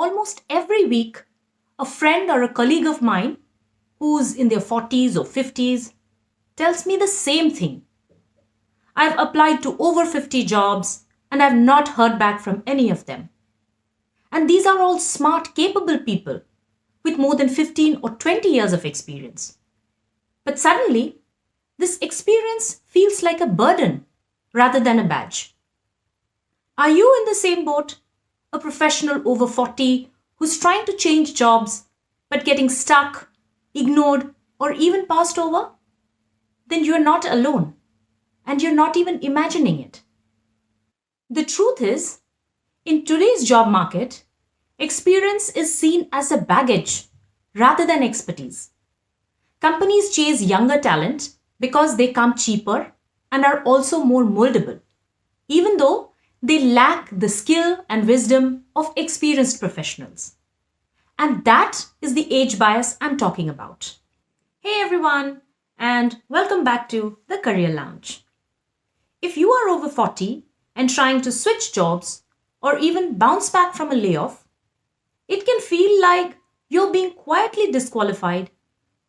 almost every week, a friend or a colleague of mine who's in their 40s or 50s tells me the same thing. I've applied to over 50 jobs and I've not heard back from any of them. And these are all smart, capable people with more than 15 or 20 years of experience. But suddenly, this experience feels like a burden rather than a badge. Are you in the same boat? A professional over 40 who's trying to change jobs but getting stuck, ignored, or even passed over? Then you're not alone, and you're not even imagining it. The truth is, in today's job market, experience is seen as a baggage rather than expertise. Companies chase younger talent because they come cheaper and are also more moldable, even though they lack the skill and wisdom of experienced professionals. And that is the age bias I'm talking about. Hey everyone, and welcome back to the Career Lounge. If you are over 40 and trying to switch jobs or even bounce back from a layoff, it can feel like you're being quietly disqualified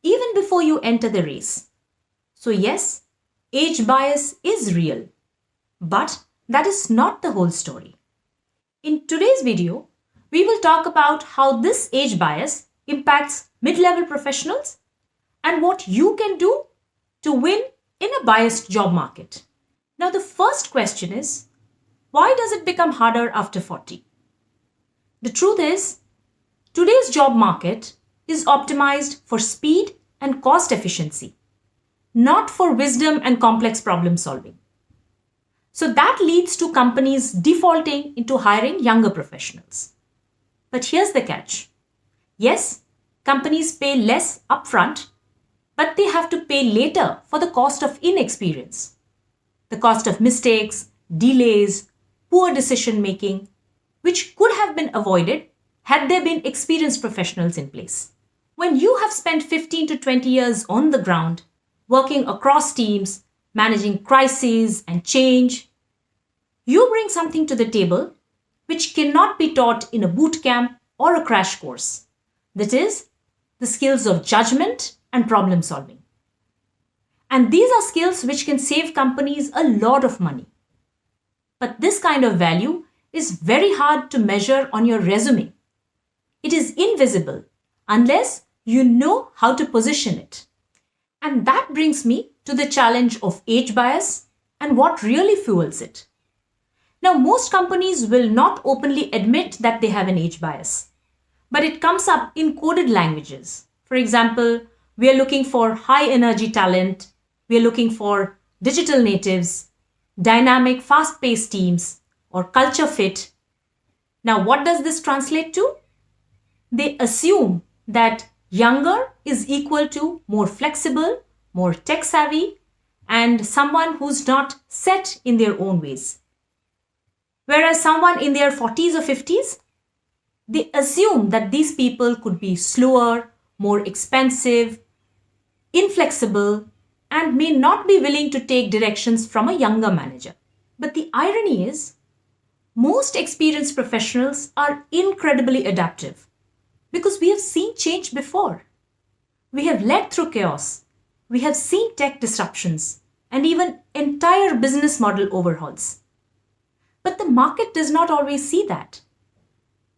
even before you enter the race. So yes, age bias is real, but that is not the whole story. In today's video, we will talk about how this age bias impacts mid-level professionals and what you can do to win in a biased job market. Now, the first question is, why does it become harder after 40? The truth is, today's job market is optimized for speed and cost efficiency, not for wisdom and complex problem solving. So that leads to companies defaulting into hiring younger professionals. But here's the catch. Yes, companies pay less upfront, but they have to pay later for the cost of inexperience, the cost of mistakes, delays, poor decision making, which could have been avoided had there been experienced professionals in place. When you have spent 15 to 20 years on the ground, working across teams, managing crises and change, you bring something to the table which cannot be taught in a boot camp or a crash course. That is, the skills of judgment and problem solving. And these are skills which can save companies a lot of money. But this kind of value is very hard to measure on your resume. It is invisible unless you know how to position it. And that brings me to the challenge of age bias and what really fuels it. Now, most companies will not openly admit that they have an age bias, but it comes up in coded languages. For example, we are looking for high energy talent, we are looking for digital natives, dynamic, fast-paced teams, or culture fit. Now, what does this translate to? They assume that younger is equal to more flexible, more tech savvy, and someone who's not set in their own ways. Whereas someone in their 40s or 50s, they assume that these people could be slower, more expensive, inflexible, and may not be willing to take directions from a younger manager. But the irony is, most experienced professionals are incredibly adaptive because we have seen change before. We have led through chaos. We have seen tech disruptions and even entire business model overhauls. But the market does not always see that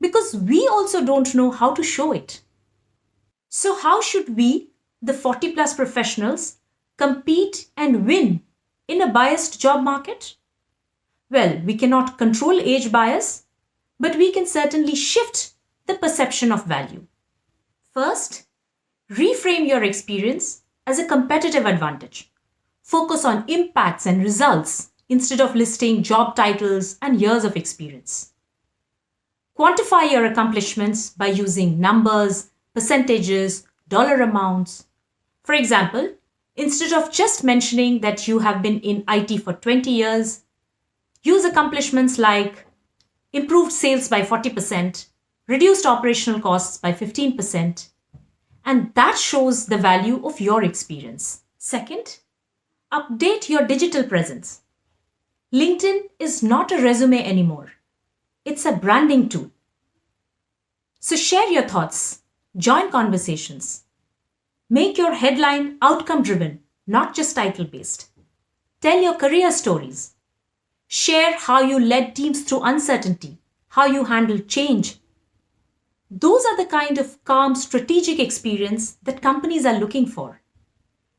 because we also don't know how to show it. So how should we, the 40 plus professionals, compete and win in a biased job market? Well, we cannot control age bias, but we can certainly shift the perception of value. First, reframe your experience as a competitive advantage. Focus on impacts and results instead of listing job titles and years of experience. Quantify your accomplishments by using numbers, percentages, dollar amounts. For example, instead of just mentioning that you have been in IT for 20 years, use accomplishments like improved sales by 40%, reduced operational costs by 15%, and that shows the value of your experience. Second, update your digital presence. LinkedIn is not a resume anymore. It's a branding tool. So share your thoughts, join conversations, make your headline outcome driven, not just title based. Tell your career stories. Share how you led teams through uncertainty, how you handled change. Those are the kind of calm, strategic experience that companies are looking for.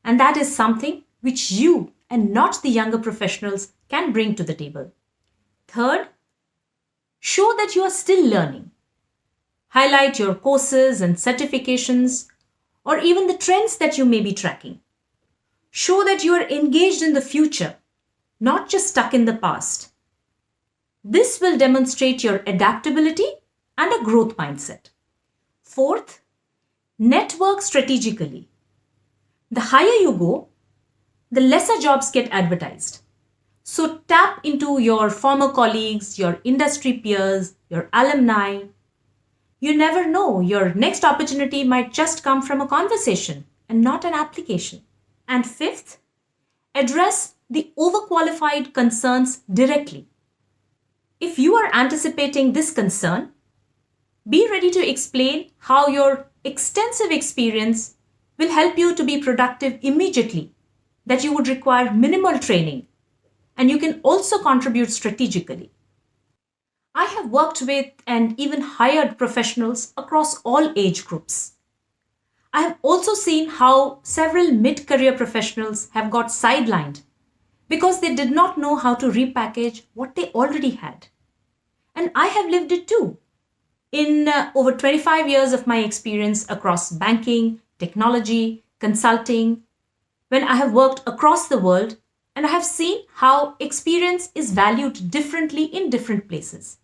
And that is something which you and not the younger professionals can bring to the table. Third, show that you are still learning. Highlight your courses and certifications, or even the trends that you may be tracking. Show that you are engaged in the future, not just stuck in the past. This will demonstrate your adaptability and a growth mindset. Fourth, network strategically. The higher you go, the lesser jobs get advertised. So tap into your former colleagues, your industry peers, your alumni. You never know, your next opportunity might just come from a conversation and not an application. And fifth, address the overqualified concerns directly. If you are anticipating this concern, be ready to explain how your extensive experience will help you to be productive immediately, that you would require minimal training, and you can also contribute strategically. I have worked with and even hired professionals across all age groups. I have also seen how several mid career professionals have got sidelined because they did not know how to repackage what they already had. And I have lived it too. In over 25 years of my experience across banking, technology, consulting, when I have worked across the world, and I have seen how experience is valued differently in different places.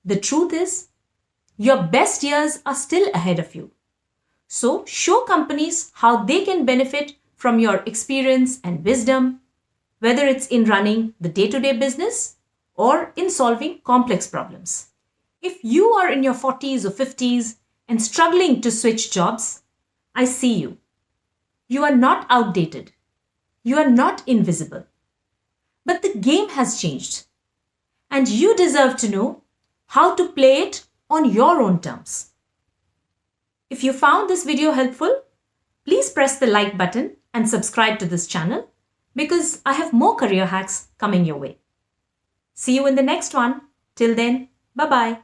The truth is, your best years are still ahead of you. So show companies how they can benefit from your experience and wisdom, whether it's in running the day-to-day business or in solving complex problems. If you are in your 40s or 50s and struggling to switch jobs, I see you. You are not outdated. You are not invisible. But the game has changed, and you deserve to know how to play it on your own terms. If you found this video helpful, please press the like button and subscribe to this channel because I have more career hacks coming your way. See you in the next one. Till then, bye-bye.